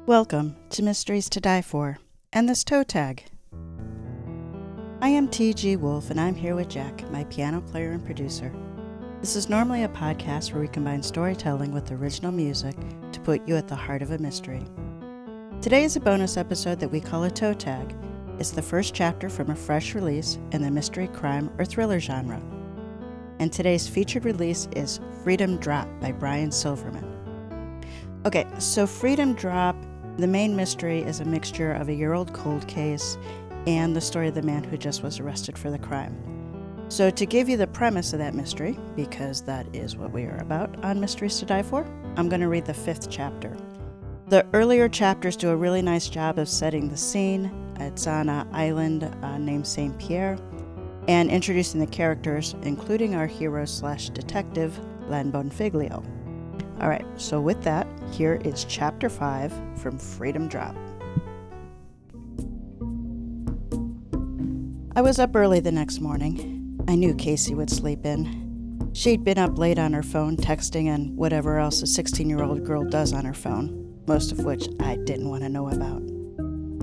Welcome to Mysteries to Die For and this toe tag. I am TG Wolff and I'm here with Jack, my piano player and producer. This is normally a podcast where we combine storytelling with original music to put you at the heart of a mystery. Today is a bonus episode that we call a toe tag. It's the first chapter from a fresh release in the mystery, crime, or thriller genre. And today's featured release is Freedom Drop by Brian Silverman. Okay, so Freedom Drop, the main mystery is a mixture of a year-old cold case and the story of the man who just was arrested for the crime. So to give you the premise of that mystery, because that is what we are about on Mysteries to Die For, I'm going to read the 5th chapter. The earlier chapters do a really nice job of setting the scene. It's on an island named St. Pierre, and introducing the characters, including our hero/detective, Len Buonfiglio. All right, so with that, here is Chapter 5 from Freedom Drop. I was up early the next morning. I knew Casey would sleep in. She'd been up late on her phone, texting and whatever else a 16-year-old girl does on her phone, most of which I didn't want to know about.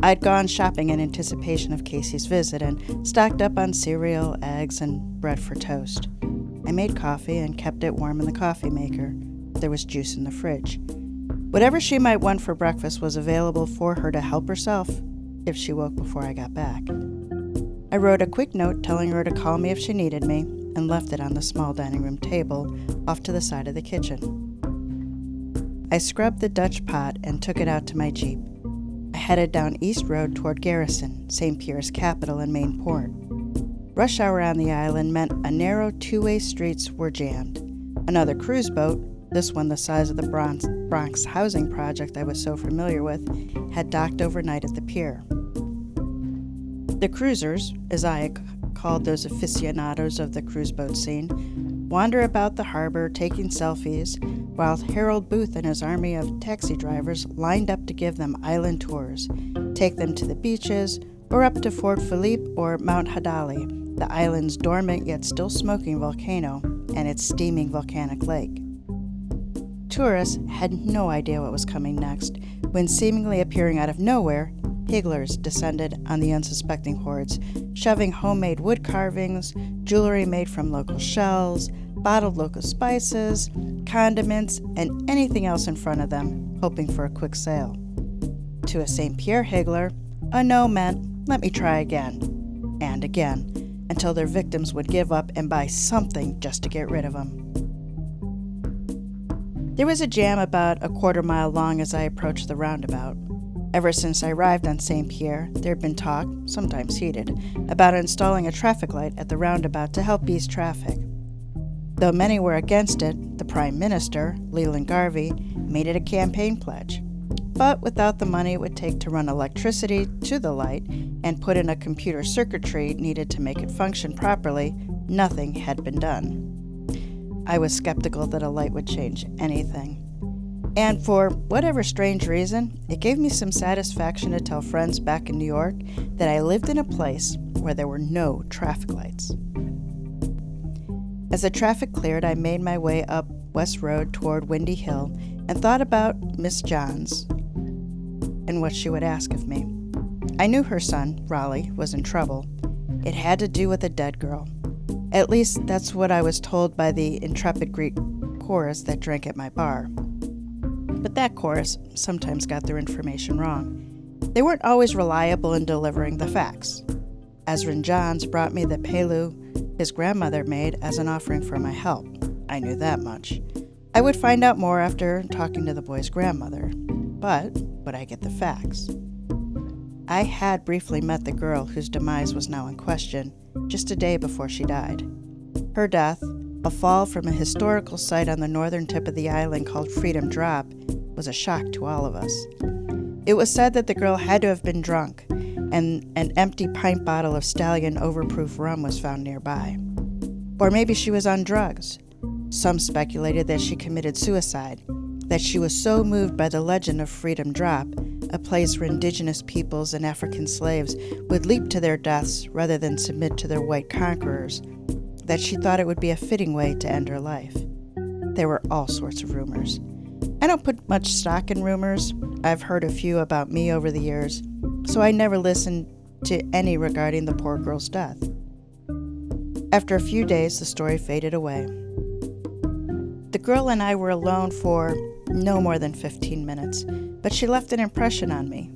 I'd gone shopping in anticipation of Casey's visit and stocked up on cereal, eggs, and bread for toast. I made coffee and kept it warm in the coffee maker. There was juice in the fridge. Whatever she might want for breakfast was available for her to help herself if she woke before I got back. I wrote a quick note telling her to call me if she needed me and left it on the small dining room table off to the side of the kitchen. I scrubbed the Dutch pot and took it out to my Jeep. I headed down East Road toward Garrison, St. Pierre's capital and main port. Rush hour on the island meant a narrow two-way streets were jammed. Another cruise boat, this one the size of the Bronx housing project I was so familiar with, had docked overnight at the pier. The cruisers, as I called those aficionados of the cruise boat scene, wander about the harbor taking selfies, while Harold Booth and his army of taxi drivers lined up to give them island tours, take them to the beaches, or up to Fort Philippe or Mount Hadali, the island's dormant yet still smoking volcano, and its steaming volcanic lake. Tourists had no idea what was coming next, when seemingly appearing out of nowhere, higglers descended on the unsuspecting hordes, shoving homemade wood carvings, jewelry made from local shells, bottled local spices, condiments, and anything else in front of them, hoping for a quick sale. To a St. Pierre higgler, a no meant, let me try again, and again, until their victims would give up and buy something just to get rid of them. There was a jam about a quarter-mile long as I approached the roundabout. Ever since I arrived on St. Pierre, there had been talk, sometimes heated, about installing a traffic light at the roundabout to help ease traffic. Though many were against it, the Prime Minister, Leland Garvey, made it a campaign pledge. But without the money it would take to run electricity to the light and put in a computer circuitry needed to make it function properly, nothing had been done. I was skeptical that a light would change anything. And for whatever strange reason, it gave me some satisfaction to tell friends back in New York that I lived in a place where there were no traffic lights. As the traffic cleared, I made my way up West Road toward Windy Hill and thought about Miss Johns and what she would ask of me. I knew her son, Raleigh, was in trouble. It had to do with a dead girl. At least that's what I was told by the intrepid Greek chorus that drank at my bar. But that chorus sometimes got their information wrong. They weren't always reliable in delivering the facts. Ezrin Johns brought me the pelu his grandmother made as an offering for my help. I knew that much. I would find out more after talking to the boy's grandmother. But would I get the facts? I had briefly met the girl whose demise was now in question, just a day before she died. Her death, a fall from a historical site on the northern tip of the island called Freedom Drop, was a shock to all of us. It was said that the girl had to have been drunk, and an empty pint bottle of Stallion overproof rum was found nearby. Or maybe she was on drugs. Some speculated that she committed suicide, that she was so moved by the legend of Freedom Drop, a place where indigenous peoples and African slaves would leap to their deaths rather than submit to their white conquerors, that she thought it would be a fitting way to end her life. There were all sorts of rumors. I don't put much stock in rumors. I've heard a few about me over the years, so I never listened to any regarding the poor girl's death. After a few days, the story faded away. The girl and I were alone for no more than 15 minutes, but she left an impression on me,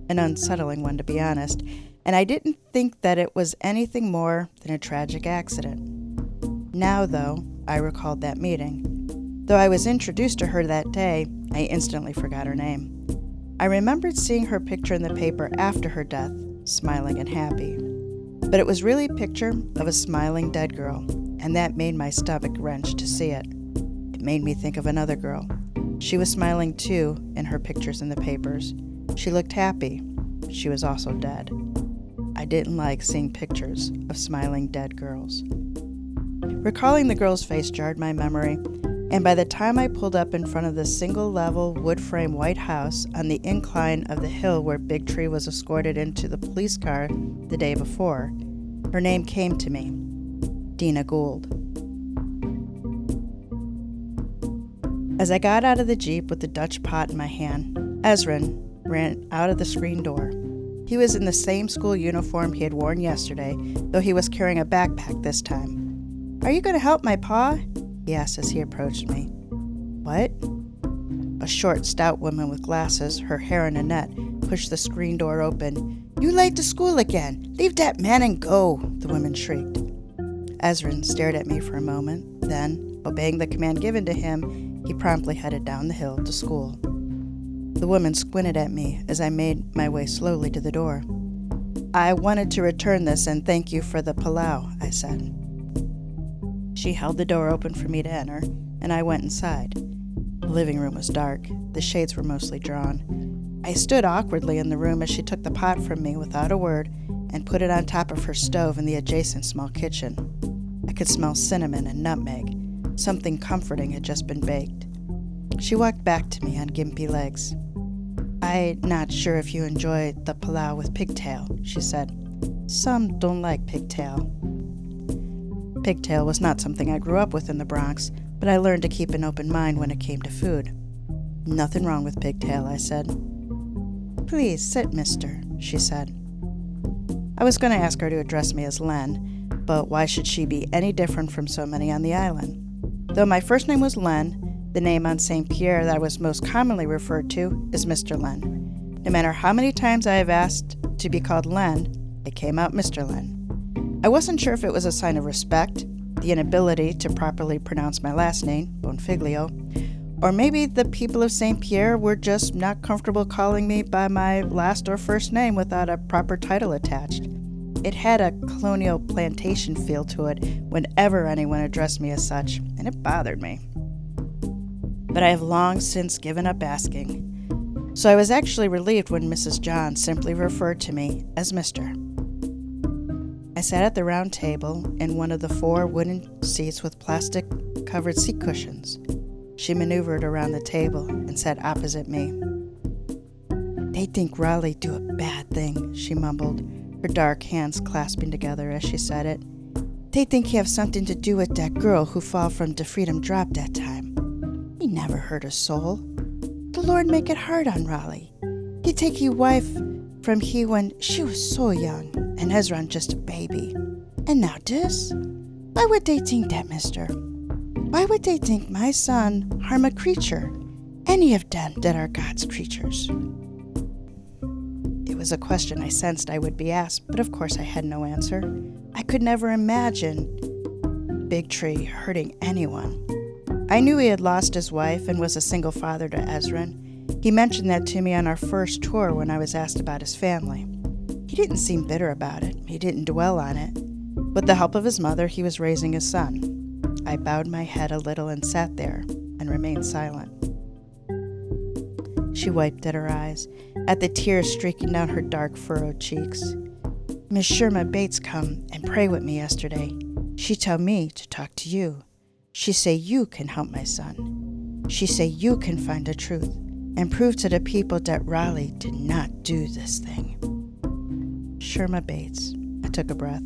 an unsettling one to be honest, and I didn't think that it was anything more than a tragic accident. Now, though, I recalled that meeting. Though I was introduced to her that day, I instantly forgot her name. I remembered seeing her picture in the paper after her death, smiling and happy. But it was really a picture of a smiling dead girl, and that made my stomach wrench to see it. It made me think of another girl. She was smiling too in her pictures in the papers. She looked happy, but she was also dead. I didn't like seeing pictures of smiling dead girls. Recalling the girl's face jarred my memory, and by the time I pulled up in front of the single-level wood-frame white house on the incline of the hill where Big Tree was escorted into the police car the day before, her name came to me, Dina Gould. As I got out of the Jeep with the Dutch pot in my hand, Ezrin ran out of the screen door. He was in the same school uniform he had worn yesterday, though he was carrying a backpack this time. "Are you going to help my pa?" he asked as he approached me. "What?" A short, stout woman with glasses, her hair in a net, pushed the screen door open. "You late to school again! Leave that man and go!" the woman shrieked. Ezrin stared at me for a moment. Then, obeying the command given to him, he promptly headed down the hill to school. The woman squinted at me as I made my way slowly to the door. "I wanted to return this and thank you for the palau," I said. She held the door open for me to enter, and I went inside. The living room was dark. The shades were mostly drawn. I stood awkwardly in the room as she took the pot from me without a word and put it on top of her stove in the adjacent small kitchen. I could smell cinnamon and nutmeg. Something comforting had just been baked. She walked back to me on gimpy legs. "I'm not sure if you enjoy the palau with pigtail," she said. "Some don't like pigtail." Pigtail was not something I grew up with in the Bronx, but I learned to keep an open mind when it came to food. "Nothing wrong with pigtail," I said. "Please sit, mister," she said. I was going to ask her to address me as Len, but why should she be any different from so many on the island? Though my first name was Len, the name on St. Pierre that I was most commonly referred to is Mr. Len. No matter how many times I have asked to be called Len, it came out Mr. Len. I wasn't sure if it was a sign of respect, the inability to properly pronounce my last name, Buonfiglio, or maybe the people of St. Pierre were just not comfortable calling me by my last or first name without a proper title attached. It had a colonial plantation feel to it whenever anyone addressed me as such, and it bothered me. But I have long since given up asking, so I was actually relieved when Mrs. John simply referred to me as Mr. I sat at the round table in one of the 4 wooden seats with plastic-covered seat cushions. She maneuvered around the table and sat opposite me. "They think Raleigh do a bad thing," she mumbled, her dark hands clasping together as she said it. "They think he have something to do with that girl who fall from the Freedom Drop that time. He never hurt a soul. The Lord make it hard on Raleigh. He take he wife from he when she was so young, and Ezra just a baby. And now this? Why would they think that, mister? Why would they think my son harm a creature? Any of them that are God's creatures?" It was a question I sensed I would be asked, but of course I had no answer. I could never imagine Big Tree hurting anyone. I knew he had lost his wife and was a single father to Ezrin. He mentioned that to me on our first tour when I was asked about his family. He didn't seem bitter about it. He didn't dwell on it. With the help of his mother, he was raising his son. I bowed my head a little and sat there and remained silent. She wiped at her eyes, at the tears streaking down her dark, furrowed cheeks. "Miss Sherma Bates come and pray with me yesterday. She tell me to talk to you. She say you can help my son. She say you can find the truth and prove to the people that Raleigh did not do this thing." Sherma Bates. I took a breath.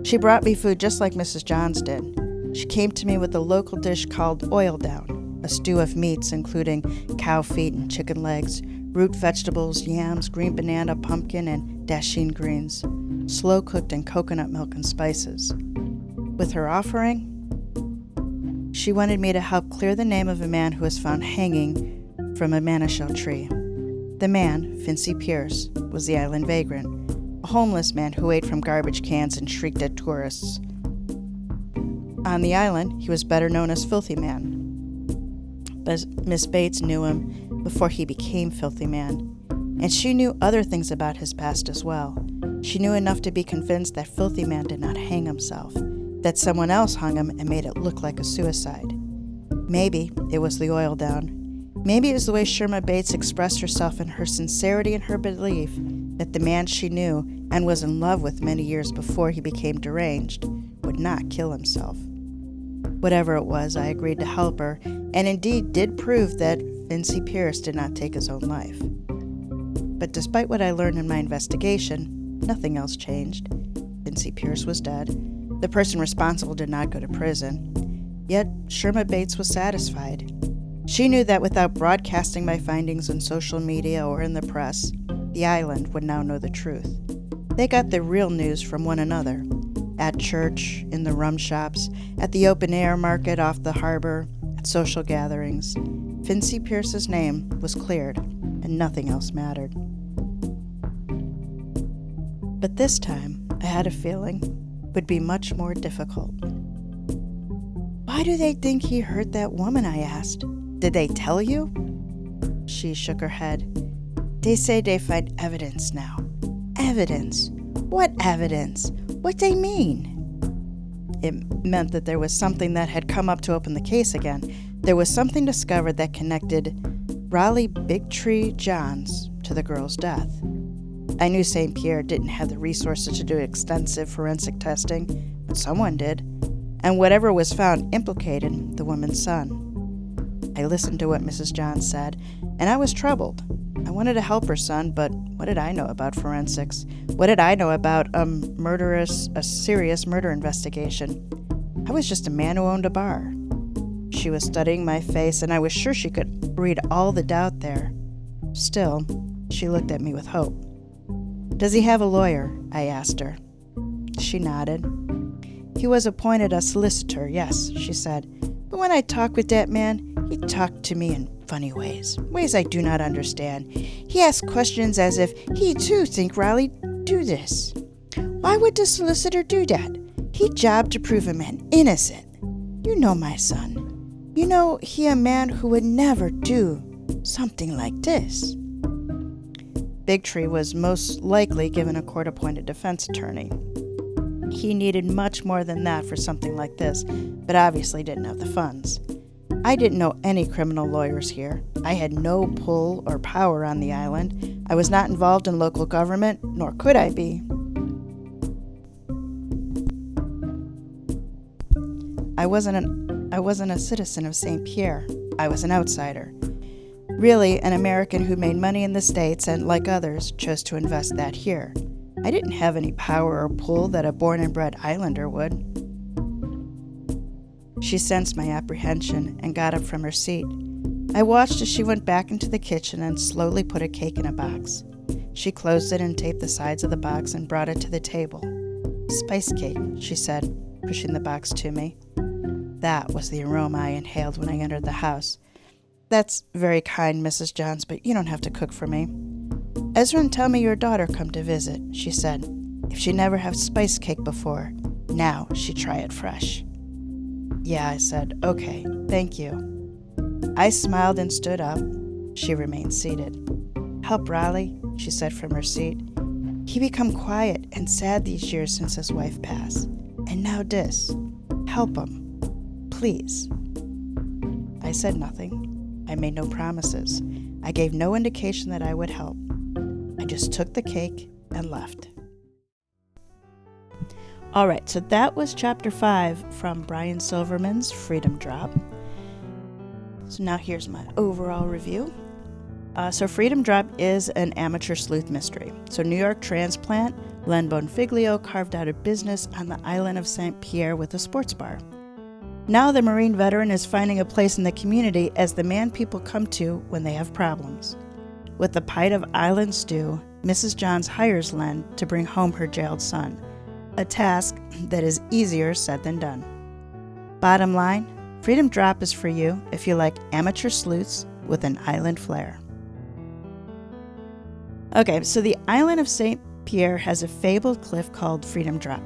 She brought me food just like Mrs. Johns did. She came to me with a local dish called oil down. a stew of meats including cow feet and chicken legs, root vegetables, yams, green banana, pumpkin, and dasheen greens, slow-cooked in coconut milk and spices. With her offering, she wanted me to help clear the name of a man who was found hanging from a manischel tree. The man, Fincy Pierce, was the island vagrant, a homeless man who ate from garbage cans and shrieked at tourists. On the island, he was better known as Filthy Man. But Miss Bates knew him before he became Filthy Man, and she knew other things about his past as well. She knew enough to be convinced that Filthy Man did not hang himself, that someone else hung him and made it look like a suicide. Maybe it was the oil down. Maybe it was the way Sherma Bates expressed herself in her sincerity and her belief that the man she knew and was in love with many years before he became deranged would not kill himself. Whatever it was, I agreed to help her, and indeed did prove that Fincy Pierce did not take his own life. But despite what I learned in my investigation, nothing else changed. Fincy Pierce was dead. The person responsible did not go to prison. Yet Sherma Bates was satisfied. She knew that without broadcasting my findings on social media or in the press, the island would now know the truth. They got the real news from one another. At church, in the rum shops, at the open-air market off the harbor, at social gatherings. Fincy Pierce's name was cleared, and nothing else mattered. But this time, I had a feeling it would be much more difficult. "Why do they think he hurt that woman?" I asked. "Did they tell you?" She shook her head. "They say they find evidence now." "Evidence? What evidence? What they mean?" It meant that there was something that had come up to open the case again. There was something discovered that connected Raleigh Big Tree Johns to the girl's death. I knew St. Pierre didn't have the resources to do extensive forensic testing, but someone did, and whatever was found implicated the woman's son. I listened to what Mrs. Johns said, and I was troubled. I wanted to help her son, but what did I know about forensics? What did I know about a serious murder investigation? I was just a man who owned a bar. She was studying my face, and I was sure she could read all the doubt there. Still, she looked at me with hope. "Does he have a lawyer?" I asked her. She nodded. "He was appointed a solicitor, yes," she said. "But when I talked with that man, he talked to me in funny ways I do not understand. He asked questions as if he too think Riley do this. Why would the solicitor do that? He jobbed to prove a man innocent. You know my son. You know he a man who would never do something like this." Big Tree was most likely given a court-appointed defense attorney. He needed much more than that for something like this, but obviously didn't have the funds. I didn't know any criminal lawyers here. I had no pull or power on the island. I was not involved in local government, nor could I be. I wasn't a citizen of St. Pierre. I was an outsider. Really, an American who made money in the States and, like others, chose to invest that here. I didn't have any power or pull that a born and bred islander would. She sensed my apprehension and got up from her seat. I watched as she went back into the kitchen and slowly put a cake in a box. She closed it and taped the sides of the box and brought it to the table. "Spice cake," she said, pushing the box to me. That was the aroma I inhaled when I entered the house. "That's very kind, Mrs. Johns, but you don't have to cook for me." "Ezra tell me your daughter come to visit," she said. "If she never have spice cake before, now she try it fresh." "Yeah," I said. "Okay, thank you." I smiled and stood up. She remained seated. "Help Riley," she said from her seat. "He become quiet and sad these years since his wife passed. And now this. Help him. Please." I said nothing. I made no promises. I gave no indication that I would help. I just took the cake and left. All right, so that was Chapter 5 from Brian Silverman's Freedom Drop. So now here's my overall review. So Freedom Drop is an amateur sleuth mystery. So New York transplant Len Buonfiglio carved out a business on the island of St. Pierre with a sports bar. Now the Marine veteran is finding a place in the community as the man people come to when they have problems. With the pint of island stew, Mrs. Johns hires Len to bring home her jailed son, a task that is easier said than done. Bottom line, Freedom Drop is for you if you like amateur sleuths with an island flair. Okay, so the island of St. Pierre has a fabled cliff called Freedom Drop.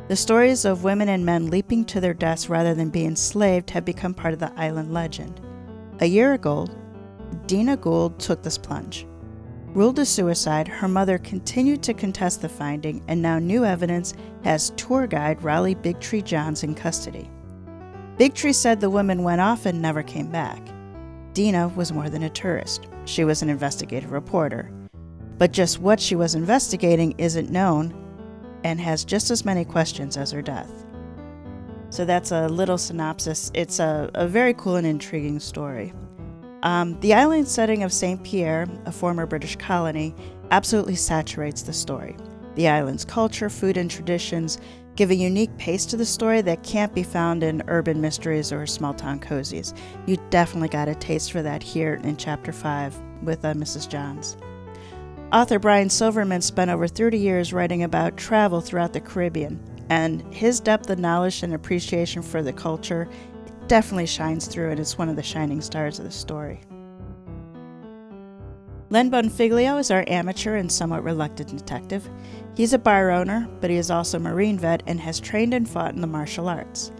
The stories of women and men leaping to their deaths rather than being enslaved have become part of the island legend. A year ago, Dina Gould took this plunge. Ruled a suicide, her mother continued to contest the finding, and now new evidence has tour guide Raleigh Big Tree Johns in custody. Big Tree said the woman went off and never came back. Dina was more than a tourist. She was an investigative reporter. But just what she was investigating isn't known and has just as many questions as her death. So that's a little synopsis. It's a very cool and intriguing story. The island setting of St. Pierre, a former British colony, absolutely saturates the story. The island's culture, food, and traditions give a unique pace to the story that can't be found in urban mysteries or small-town cozies. You definitely got a taste for that here in Chapter 5 with Mrs. Johns. Author Brian Silverman spent over 30 years writing about travel throughout the Caribbean, and his depth of knowledge and appreciation for the culture definitely shines through, and it's one of the shining stars of the story. Len Buonfiglio is our amateur and somewhat reluctant detective. He's a bar owner, but he is also a Marine vet and has trained and fought in the martial arts.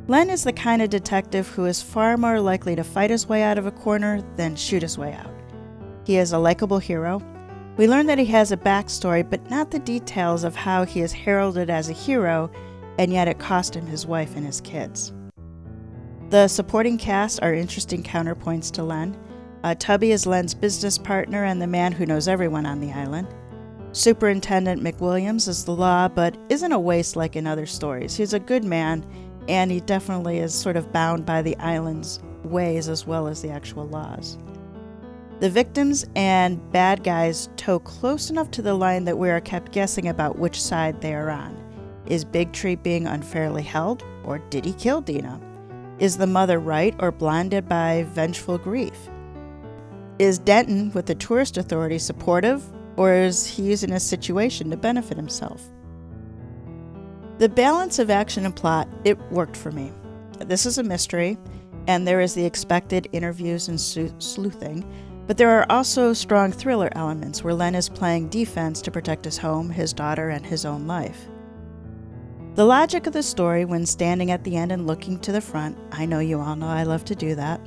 Len is the kind of detective who is far more likely to fight his way out of a corner than shoot his way out. He is a likable hero. We learn that he has a backstory, but not the details of how he is heralded as a hero, and yet it cost him his wife and his kids. The supporting cast are interesting counterpoints to Len. Tubby is Len's business partner and the man who knows everyone on the island. Superintendent McWilliams is the law, but isn't a waste like in other stories. He's a good man, and he definitely is sort of bound by the island's ways as well as the actual laws. The victims and bad guys toe close enough to the line that we are kept guessing about which side they are on. Is Big Tree being unfairly held, or did he kill Dina? Is the mother right or blinded by vengeful grief? Is Denton, with the tourist authority, supportive, or is he using a situation to benefit himself? The balance of action and plot, it worked for me. This is a mystery, and there is the expected interviews and sleuthing, but there are also strong thriller elements where Len is playing defense to protect his home, his daughter, and his own life. The logic of the story, when standing at the end and looking to the front, I know you all know I love to do that,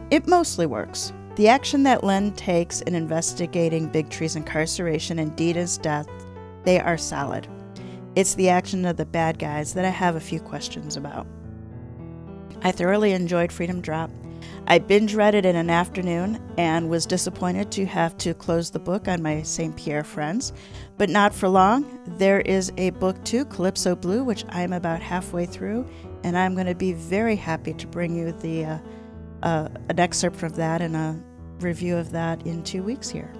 it mostly works. The action that Len takes in investigating Big Tree's incarceration and Dina's death, they are solid. It's the action of the bad guys that I have a few questions about. I thoroughly enjoyed Freedom Drop. I binge read it in an afternoon and was disappointed to have to close the book on my St. Pierre friends, but not for long. There is a book too, Calypso Blue, which I'm about halfway through, and I'm going to be very happy to bring you an excerpt from that and a review of that in 2 weeks here.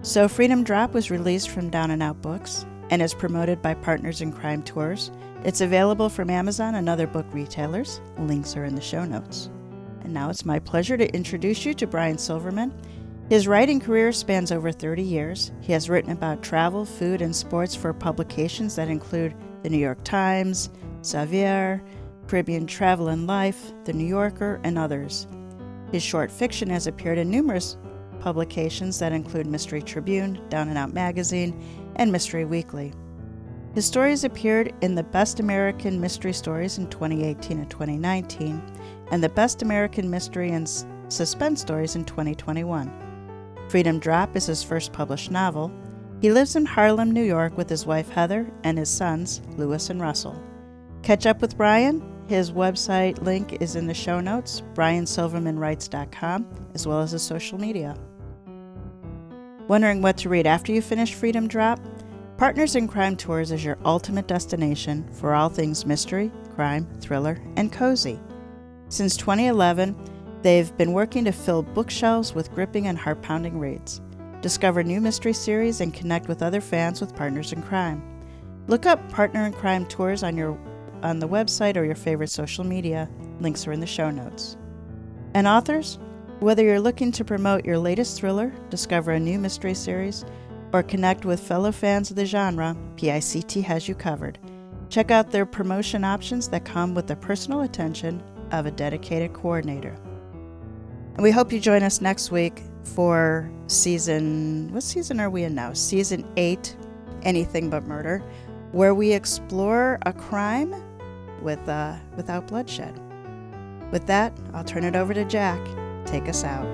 So Freedom Drop was released from Down and Out Books and is promoted by Partners in Crime Tours. It's available from Amazon and other book retailers. Links are in the show notes. And now it's my pleasure to introduce you to Brian Silverman. His writing career spans over 30 years. He has written about travel, food, and sports for publications that include The New York Times, Xavier, Caribbean Travel and Life, The New Yorker, and others. His short fiction has appeared in numerous publications that include Mystery Tribune, Down and Out Magazine, and Mystery Weekly. His stories appeared in the Best American Mystery Stories in 2018 and 2019, and the Best American Mystery and Suspense Stories in 2021. Freedom Drop is his first published novel. He lives in Harlem, New York with his wife Heather and his sons, Louis and Russell. Catch up with Brian. His website link is in the show notes, briansilvermanwrites.com, as well as his social media. Wondering what to read after you finish Freedom Drop? Partners in Crime Tours is your ultimate destination for all things mystery, crime, thriller, and cozy. Since 2011, they've been working to fill bookshelves with gripping and heart-pounding reads. Discover new mystery series and connect with other fans with Partners in Crime. Look up Partner in Crime Tours on your on the website or your favorite social media. Links are in the show notes. And authors, whether you're looking to promote your latest thriller, discover a new mystery series, or connect with fellow fans of the genre, PICT has you covered. Check out their promotion options that come with the personal attention of a dedicated coordinator. And we hope you join us next week for what season are we in now? Season 8, Anything But Murder, where we explore a crime without bloodshed. With that, I'll turn it over to Jack. Take us out.